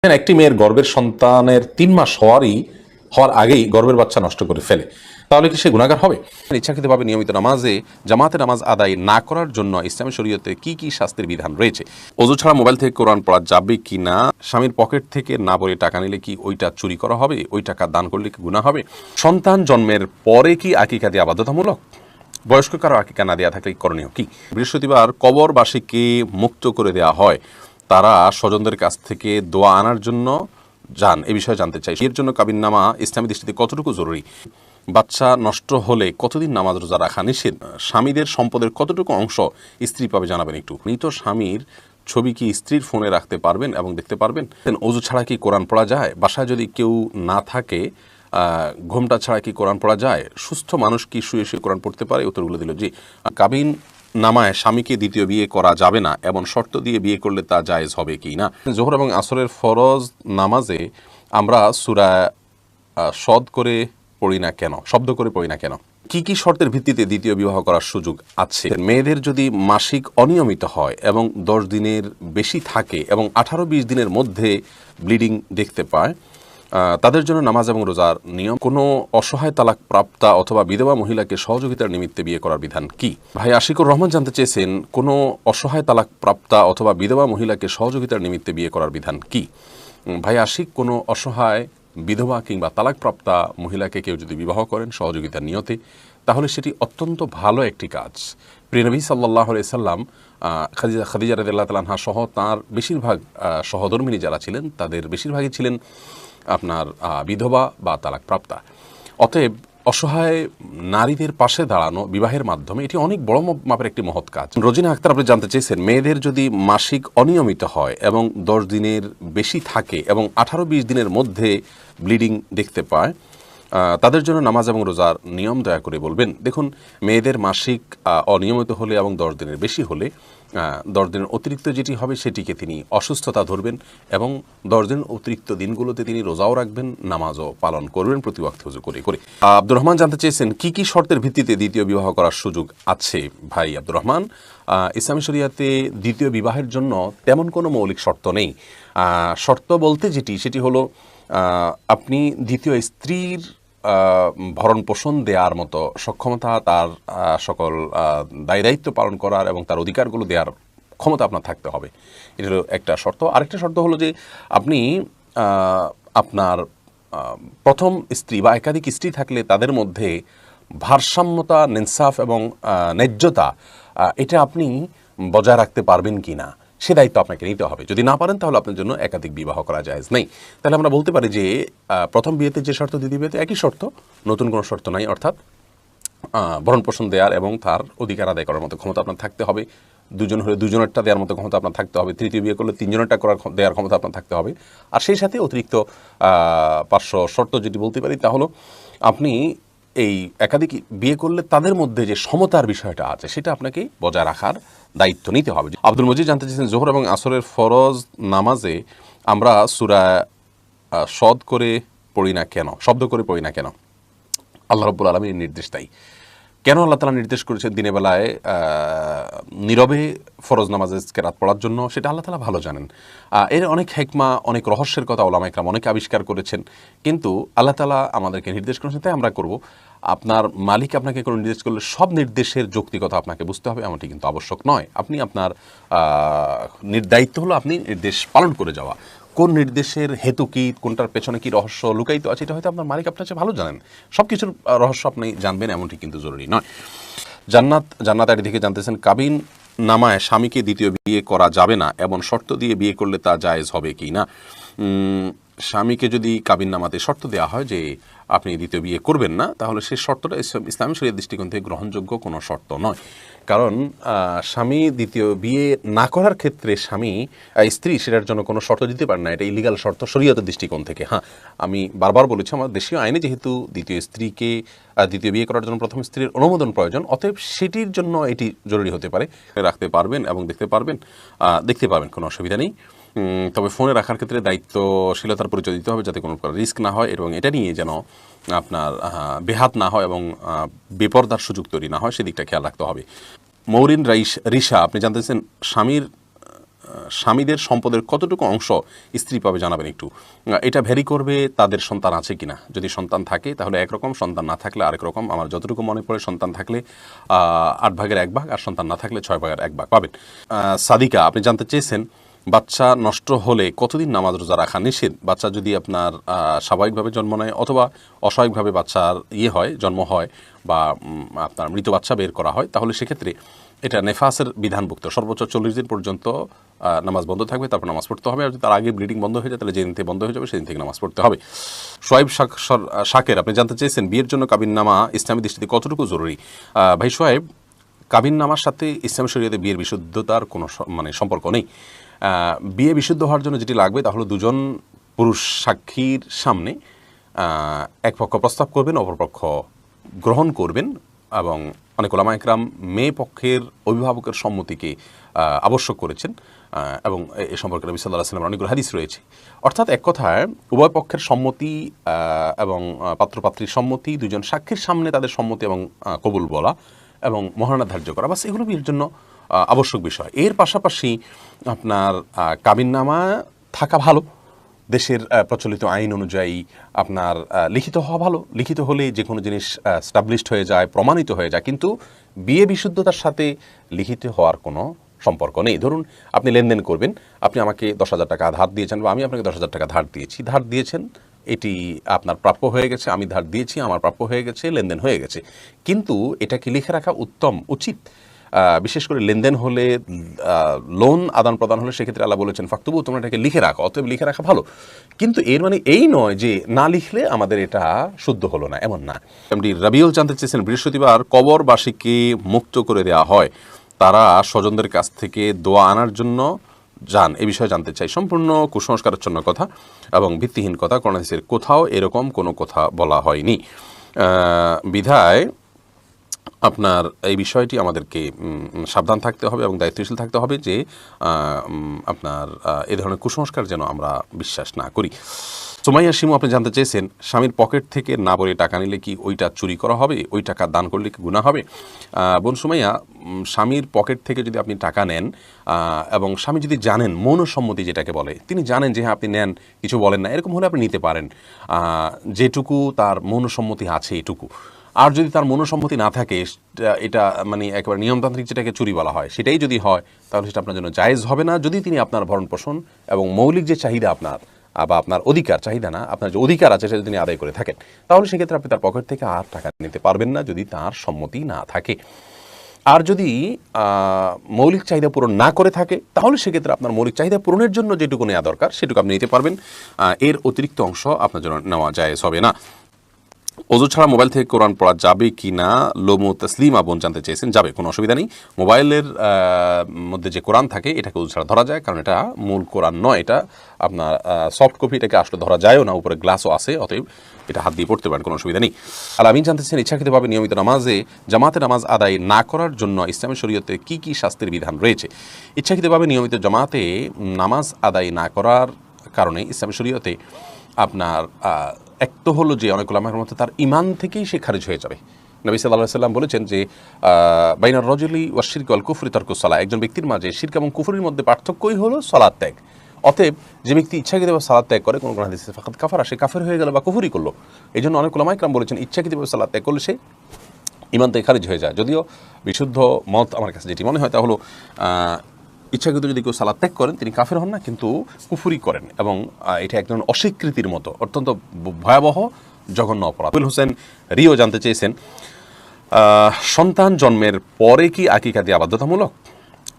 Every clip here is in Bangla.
একটি মেয়ের গর্ভের সন্তানের ৩ মাস হওয়ার আগেই গর্ভের বাচ্চা নষ্ট করে ফেলে, তাহলে কি সে গুনাহগার হবে? ইচ্ছাকৃতভাবে নিয়মিত জামাতে নামাজ আদায় না করার জন্য ইসলামী শরীয়তে কি কি শাস্তির বিধান রয়েছে? ওযু ছাড়া মোবাইল থেকে কোরআন পড়া যাবে কি না? স্বামীর পকেট থেকে না পড়ে টাকা নিলে কি ওইটা চুরি করা হবে? ওই টাকা দান করলে কি গুনাহ হবে? সন্তান জন্মের পরে কি আকিকা দেওয়া বাধ্যতামূলক? বয়স্ক কারো আকিকা না দেওয়া থাকলে করণীয় কি? বৃহস্পতিবার কবরবাসীকে মুক্ত করে দেওয়া হয়, তারা স্বজনদের কাছ থেকে দোয়া আনার জন্য যান, এ বিষয়ে জানতে চাই। এর জন্য কাবিননামা ইসলামী দৃষ্টিতে কতটুকু জরুরি? বাচ্চা নষ্ট হলে কতদিন নামাজ রোজা রাখা নিষেধ? স্বামীদের সম্পদের কতটুকু অংশ স্ত্রী পাবে জানাবেন একটু। মৃত স্বামীর ছবি কি স্ত্রীর ফোনে রাখতে পারবেন এবং দেখতে পারবেন? ওযু ছাড়া কি কোরআন পড়া যায়? বাসায় যদি কেউ না থাকে, ঘোমটা ছাড়া কি কোরআন পড়া যায়? সুস্থ মানুষ কি শুয়ে শুয়ে কোরআন পড়তে পারে? উত্তরগুলো দিল জি। কাবিন নামায় স্বামীকে দ্বিতীয় বিয়ে করা যাবে না এবং শর্ত দিয়ে বিয়ে করলে তা জায়েজ হবে কি না? জোহর এবং আসরের ফরজ নামাজে আমরা সূরা শব্দ করে পড়ি না কেন? কি কি শর্তের ভিত্তিতে দ্বিতীয় বিবাহ করার সুযোগ আছে? মেয়েদের যদি মাসিক অনিয়মিত হয় এবং 10 দিনের বেশি থাকে এবং 18-20 দিনের মধ্যে ব্লিডিং দেখতে পায়, তাদের জন্য নামাজ এবং রোজার নিয়ম। কোনো অসহায় তালাক প্রাপ্তা অথবা বিধবা মহিলাকে সহযোগিতার নিমিত্তে বিয়ে করার বিধান কি? ভাই আশিকুর রহমান জানতে চেয়েছেন, কোনো অসহায় তালাক প্রাপ্তা অথবা বিধবা মহিলাকে সহযোগিতার নিমিত্তে বিয়ে করার বিধান কি? ভাই আশিক, কোনো অসহায় বিধবা কিংবা তালাকপ্রাপ্তা মহিলাকে কেউ যদি বিবাহ করেন সহযোগিতার নিয়তে, তাহলে সেটি অত্যন্ত ভালো একটি কাজ। প্রিয় নবী সাল্লাল্লাহু আলাইহি সাল্লাম খাদিজা রাদিয়াল্লাহু তাআলা আনহা সহ তাঁর বেশিরভাগ সহধর্মিণী যারা ছিলেন, তাদের বেশিরভাগই ছিলেন আপনার বিধবা বা তালাকপ্রাপ্তা। অতএব অসহায় নারীদের পাশে দাঁড়ানো বিবাহের মাধ্যমে এটি অনেক বড় মাপের একটি মহৎ কাজ। রোজিনা আক্তার, আপনি জানতে চেয়েছেন, মেয়েদের যদি মাসিক অনিয়মিত হয় এবং 10 দিনের বেশি থাকে এবং 18-20 দিনের মধ্যে ব্লিডিং দেখতে পায়, তাদের জন্য নামাজ এবং রোজার নিয়ম দয়া করে বলবেন। দেখুন, মেয়েদের মাসিক অনিয়মিত হলে এবং 10 দিনের বেশি হলে 10 দিনের অতিরিক্ত যেটি হবে সেটিকে তিনি অসুস্থতা ধরবেন এবং 10 দিন অতিরিক্ত দিনগুলোতে তিনি রোজাও রাখবেন, নামাজও পালন করবেন প্রতি ওয়াক্তে ওযু করে করে। আব্দুর রহমান জানতে চেয়েছেন, কি কি শর্তের ভিত্তিতে দ্বিতীয় বিবাহ করার সুযোগ আছে? ভাই আব্দুর রহমান, ইসলামী শরিয়াতে দ্বিতীয় বিবাহের জন্য তেমন কোনো মৌলিক শর্ত নেই। শর্ত বলতে সেটি হলো আপনি দ্বিতীয় স্ত্রীর ভরণ পোষণ দেওয়ার মতো সক্ষমতা, তার সকল দায় দায়িত্ব পালন করার এবং তার অধিকারগুলো দেওয়ার ক্ষমতা আপনার থাকতে হবে। এটা হলো একটা শর্ত। আরেকটা শর্ত হলো যে আপনি আপনার প্রথম স্ত্রী বা একাধিক স্ত্রী থাকলে তাদের মধ্যে ভারসাম্যতা, ইনসাফ এবং ন্যায্যতা, এটা আপনি বজায় রাখতে পারবেন কি না সে দায়িত্ব আপনাকে নিতে হবে। যদি না পারেন তাহলে আপনার জন্য একাধিক বিবাহ করা জায়েজ নেই। তাহলে আমরা বলতে পারি যে প্রথম বিয়েতে যে শর্ত, দ্বিতীয় বিয়েতে একই শর্ত, নতুন কোনো শর্ত নাই। অর্থাৎ ভরণ পোষণ দেওয়ার এবং তার অধিকার আদায় করার মতো ক্ষমতা আপনার থাকতে হবে। 2 জন হলে 2 জনেরটা দেওয়ার মতো ক্ষমতা আপনার থাকতে হবে। তৃতীয় বিয়ে করলে 3 জনেরটা দেওয়ার ক্ষমতা আপনার থাকতে হবে। আর সেই সাথে অতিরিক্ত পার্শ্ব শর্ত যেটি বলতে পারি তা হলো, আপনি এই একাধিক বিয়ে করলে তাদের মধ্যে যে সমতার বিষয়টা আছে সেটা আপনাকে বজায় রাখার দায়িত্ব নিতে হবে। আব্দুল মজিদ জানতে চেয়েছেন, জোহর এবং আসরের ফরজ নামাজে আমরা সূরা শব্দ করে পড়ি না কেন? আল্লাহ রাব্বুল আলামিনের নির্দেশ তাই। কেন আল্লাহ তাআলা নির্দেশ করেছেন দিনের বেলায় নীরবে ফরজ নামাজের কেরাত পড়ার জন্য, সেটা আল্লাহ তাআলা ভালো জানেন। এর অনেক হিকমা, অনেক রহস্যের কথা উলামা ইকরাম অনেক আবিষ্কার করেছেন, কিন্তু আল্লাহ তাআলা আমাদেরকে নির্দেশ করেছেন তাই আমরা করব। আপনার মালিক আপনাকে কোনো নির্দেশ করলে সব নির্দেশের যৌক্তিকতা আপনাকে বুঝতে হবে এমনটি কিন্তু আবশ্যক নয়। আপনি আপনার দায়িত্ব হলো আপনি নির্দেশ পালন করে যাওয়া। কোন নির্দেশের হেতু কি, কোনটার পেছনে কি রহস্য লুকায়িত আছে, এটা হয়তো আপনার মালিক আপনার চেয়ে ভালো জানেন। সব কিছুর রহস্য আপনি জানবেন এমনটি কিন্তু জরুরি নয়। জান্নাত আইডি থেকে জানতেছেন, কাবিন নামায় স্বামীকে দ্বিতীয় বিয়ে করা যাবে না এবং শর্ত দিয়ে বিয়ে করলে তা জায়েজ হবে কি না? স্বামীকে যদি কাবিন নামাতে শর্ত দেওয়া হয় যে আপনি দ্বিতীয় বিয়ে করবেন না, তাহলে সেই শর্তটা ইসলামী শরীয়তের দৃষ্টিকোণ থেকে গ্রহণযোগ্য কোনো শর্ত নয়। কারণ স্বামী দ্বিতীয় বিয়ে না করার ক্ষেত্রে স্ত্রী সেটার জন্য কোনো শর্ত দিতে পারে না। এটা ইলিগাল শর্ত শরীয়তের দৃষ্টিকোণ থেকে। হ্যাঁ, আমি বারবার বলেছি, আমার দেশীয় আইনে যেহেতু দ্বিতীয় বিয়ে করার জন্য প্রথম স্ত্রীর অনুমোদন প্রয়োজন, অতএব সেটির জন্য এটি জরুরি হতে পারে। রাখতে পারবেন এবং দেখতে পারবেন, কোনো অসুবিধা নেই। তবে ফোনে রাখার ক্ষেত্রে দায়িত্বশীলতার পরিচয় দিতে হবে, যাতে কোনো প্রকার রিস্ক না হয় এবং এটা নিয়ে যেন আপনার বেহাত না হয় এবং বেপরদার সুযোগ তৈরি না হয়, সেদিকটা খেয়াল রাখতে হবে। মৌরিন রিশা, আপনি জানতেছেন, স্বামীর স্বামীদের সম্পদের কতটুকু অংশ স্ত্রী পাবে জানাবেন একটু। এটা ভ্যারি করবে তাদের সন্তান আছে কিনা। যদি সন্তান থাকে তাহলে একরকম, সন্তান না থাকলে আরেক রকম। আমার যতটুকু মনে পড়ে সন্তান থাকলে 8 ভাগের 1 ভাগ, আর সন্তান না থাকলে 6 ভাগের 1 ভাগ পাবেন। সাদিকা, আপনি জানতে চেয়েছেন বাচ্চা নষ্ট হলে কতদিন নামাজ রোজা রাখা নিষেধ। বাচ্চা যদি আপনার স্বাভাবিকভাবে জন্ম নেয় অথবা অস্বাভাবিকভাবে বাচ্চার জন্ম হয় বা আপনার মৃত বাচ্চা বের করা হয়, তাহলে সেক্ষেত্রে এটা নেফাসের বিধানভুক্ত। সর্বোচ্চ 40 দিন পর্যন্ত নামাজ বন্ধ থাকবে, তারপর নামাজ পড়তে হবে। আর যদি তার আগে ব্লিডিং বন্ধ হয়ে যায় তাহলে যেদিন থেকে বন্ধ হয়ে যাবে সেদিন থেকে নামাজ পড়তে হবে। সোয়াইব শাকের, আপনি জানতে চেয়েছেন বিয়ের জন্য কাবিননামা ইসলামী দৃষ্টিতে কতটুকু জরুরি। ভাই সোয়াইব, কাবিননামার সাথে ইসলাম শরীয়তে বিয়ের বিশুদ্ধতার কোনো সম্পর্ক নেই। বিয়ে বিশুদ্ধ হওয়ার জন্য যেটি লাগবে তা হলো দুজন পুরুষ সাক্ষীর সামনে এক পক্ষ প্রস্তাব করবেন, অপর পক্ষ গ্রহণ করবেন, এবং অনেক ওলামা একরাম মেয়ে পক্ষের অভিভাবকের সম্মতিকে আবশ্যক করেছেন, এবং এ সম্পর্কে নবী সাল্লাল্লাহু আলাইহি ওয়াসাল্লামের অনেকগুলো হাদিস রয়েছে। অর্থাৎ এক কথায় উভয় পক্ষের সম্মতি এবং পাত্রপাত্রীর সম্মতি, দুজন সাক্ষীর সামনে তাদের সম্মতি এবং কবুল বলা এবং মহারণা ধার্য করা, বাস এগুলো বিয়ের জন্য আবশ্যক বিষয়। এর পাশাপাশি আপনার কাবিননামা থাকা ভালো। দেশের প্রচলিত আইন অনুযায়ী আপনার লিখিত হওয়া ভালো। লিখিত হলে যে কোনো জিনিস স্টাবলিশড হয়ে যায়, প্রমাণিত হয়ে যায়, কিন্তু বিয়ে বিশুদ্ধতার সাথে লিখিত হওয়ার কোনো সম্পর্ক নেই। ধরুন আপনি লেনদেন করবেন, আপনি আমাকে 10,000 টাকা ধার দিয়েছেন বা আমি আপনাকে 10,000 টাকা ধার দিয়েছেন, এটি আপনার প্রাপ্য হয়ে গেছে, আমি ধার দিয়েছি, আমার প্রাপ্য হয়ে গেছে, লেনদেন হয়ে গেছে। কিন্তু এটাকে লিখে রাখা উচিত। বিশেষ করে লেনদেন হলে, লোন আদান প্রদান হলে সেক্ষেত্রে আল্লাহ বলেছেন ফাকতুবু, তোমরা এটাকে লিখে রাখো। অতএব লিখে রাখা ভালো, কিন্তু এর মানে এই নয় যে না লিখলে আমাদের এটা শুদ্ধ হলো না, এমন না। রাবিউল জানতে চেয়েছেন বৃহস্পতিবার কবরবাসীকে মুক্ত করে দেওয়া হয়, তারা স্বজনদের কাছ থেকে দোয়া আনার জন্য যান, এ বিষয়ে জানতে চাই। সম্পূর্ণ কুসংস্কারাচ্ছন্ন কথা এবং ভিত্তিহীন কথা। কোরআন হাদিসের কোথাও এরকম কোনো কথা বলা হয়নি। বিধায় আপনার এই বিষয়টি আমাদেরকে সাবধান থাকতে হবে এবং দায়িত্বশীল থাকতে হবে যে আপনার এ ধরনের কুসংস্কার যেন আমরা বিশ্বাস না করি। সুমাইয়া শিমু, আপনি জানতে চেয়েছেন স্বামীর পকেট থেকে না বলে টাকা নিলে কি ওইটা চুরি করা হবে, ওই টাকা দান করলে কি গুনাহ হবে। বোন সুমাইয়া, স্বামীর পকেট থেকে যদি আপনি টাকা নেন এবং স্বামী যদি জানেন, মৌনসম্মতি যেটাকে বলে, তিনি জানেন যে হ্যাঁ আপনি নেন, কিছু বলেন না, এরকম হলে আপনি নিতে পারেন, যেটুকু তার মৌনসম্মতি আছে এটুকু। আর যদি তার মনোসম্মতি না থাকে, এটা মানে একেবারে নিয়মতান্ত্রিক যেটাকে চুরি বলা হয়, সেটাই যদি হয় তাহলে সেটা আপনার জন্য জায়েজ হবে না, যদি তিনি আপনার ভরণ পোষণ এবং মৌলিক যে চাহিদা আপনার বা আপনার অধিকার, চাহিদা না, আপনার যে অধিকার আছে সেটা তিনি আদায় করে থাকেন, তাহলে সেক্ষেত্রে আপনি তার পকেট থেকে আর টাকা নিতে পারবেন না যদি তার সম্মতি না থাকে। আর যদি মৌলিক চাহিদা পূরণ না করে থাকে তাহলে সেক্ষেত্রে আপনার মৌলিক চাহিদা পূরণের জন্য যেটুকু নেওয়া দরকার সেটুকু আপনি নিতে পারবেন, এর অতিরিক্ত অংশ আপনার জন্য নেওয়া জায়েজ হবে না। ওযু ছাড়া মোবাইল থেকে কোরআন পড়া যাবে কি না, লোমো তসলিমা বোন জানতে চেয়েছেন। যাবে, কোনো অসুবিধা নেই। মোবাইলের মধ্যে যে কোরআন থাকে এটাকে ওযু ছাড়া ধরা যায়, কারণ এটা মূল কোরআন নয়, এটা আপনার সফট কপি, এটাকে আসলে ধরা যায়ও না, উপরে গ্লাসও আছে, অতএব এটা হাত দিয়ে পড়তে পারেন, কোনো অসুবিধা নেই। আর আমি জানতে চাই ইচ্ছাকৃতভাবে নিয়মিত জামাতে নামাজ আদায় না করার জন্য ইসলামী শরীয়তে কি কি শাস্তির বিধান রয়েছে। ইচ্ছাকৃতভাবে নিয়মিত জামাতে নামাজ আদায় না করার কারণে ইসলামী শরীয়তে আপনার এক তো হলো যে অনেক ওলামার মতে তার ঈমান থেকেই সে খারিজ হয়ে যাবে। নবী সাল্লাল্লাহু আলাইহি ওয়াসাল্লাম বলেছেন যে বাইনার রাজুলি ওয়াশ শিরক ওয়াল কুফরি তারকুস সালাহ, একজন ব্যক্তির মাঝে শিরক এবং কুফরির মধ্যে পার্থক্যই হলো সালাত ত্যাগ। অতএব যে ব্যক্তি ইচ্ছাকৃতভাবে সালাত ত্যাগ করে কোনো হাদিসে ফাকাত কাফারা, সে কাফের হয়ে গেল বা কুফরি করলো। এই জন্য অনেক ওলামা ইকরাম বলেছেন ইচ্ছাকৃতভাবে সালাত ত্যাগ করলে সে ঈমান থেকে খারিজ হয়ে যায়। যদিও বিশুদ্ধ মত আমার কাছে যেটি মনে হয় তা হলো ইচ্ছাকৃত যদি কেউ সালাত ত্যাগ করেন তিনি কাফের হন না, কিন্তু কুফরি করেন, এবং এটা এক ধরনের অস্বীকৃতির মতো অত্যন্ত ভয়াবহ জঘন্য অপরাধ। আবুল হোসেন রিও জানতে চেয়েছেন সন্তান জন্মের পরে কি আকিকা দেওয়া বাধ্যতামূলক,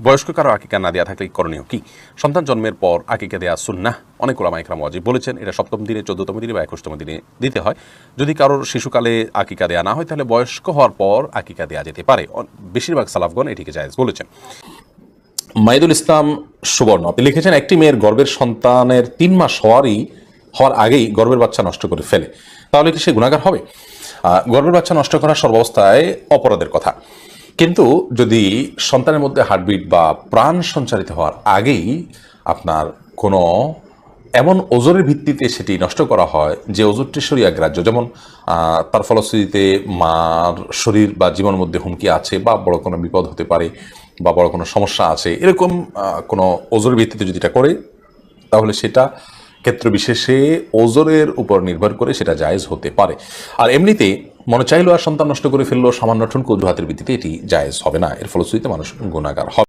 বয়স্ক কারো আকিকা না দেওয়া থাকলে করণীয় কি। সন্তান জন্মের পর আকিকা দেওয়া সুন্নাহ, অনেক ওলামা ইকরাম ওয়াজিব বলেছেন। এটা 7ম দিনে, 14তম দিনে বা 21তম দিনে দিতে হয়। যদি কারোর শিশুকালে আকিকা দেওয়া না হয় তাহলে বয়স্ক হওয়ার পর আকিকা দেওয়া যেতে পারে। বেশিরভাগ সালাফগণ এটিকে জায়েজ বলেছেন। মাইদুল ইসলাম সুবর্ণ, আপনি লিখেছেন একটি মেয়ের গর্ভের সন্তানের 3 মাস হওয়ার আগেই গর্ভের বাচ্চা নষ্ট করে ফেলে, তাহলে কি সে গুনাহগার হবে। গর্ভের বাচ্চা নষ্ট করা সর্বাবস্থায় অপরাধের কথা, কিন্তু যদি সন্তানের মধ্যে হার্টবিট বা প্রাণ সঞ্চারিত হওয়ার আগেই আপনার কোনো এমন ওজনের ভিত্তিতে সেটি নষ্ট করা হয় যে ওজনটি শরীয়গ্রাহ্য, যেমন তার ফলশ্রুতিতে মার শরীর বা জীবনের মধ্যে হুমকি আছে বা বড় কোনো বিপদ হতে পারে বা বড় কোনো সমস্যা আছে এরকম কোনো ওজোর ভিত্তিতে যদি এটা করে, তাহলে সেটা ক্ষেত্র বিশেষে ওজোরের উপর নির্ভর করে সেটা জায়েজ হতে পারে। আর এমনিতে মনে চাইলো আর সন্তান নষ্ট করে ফেললো সামান্য ঠুনকো অজুহাতের ভিত্তিতে এটি জায়েজ হবে না, এর ফলশ্রুতিতে মানুষ গুনাহগার হবে।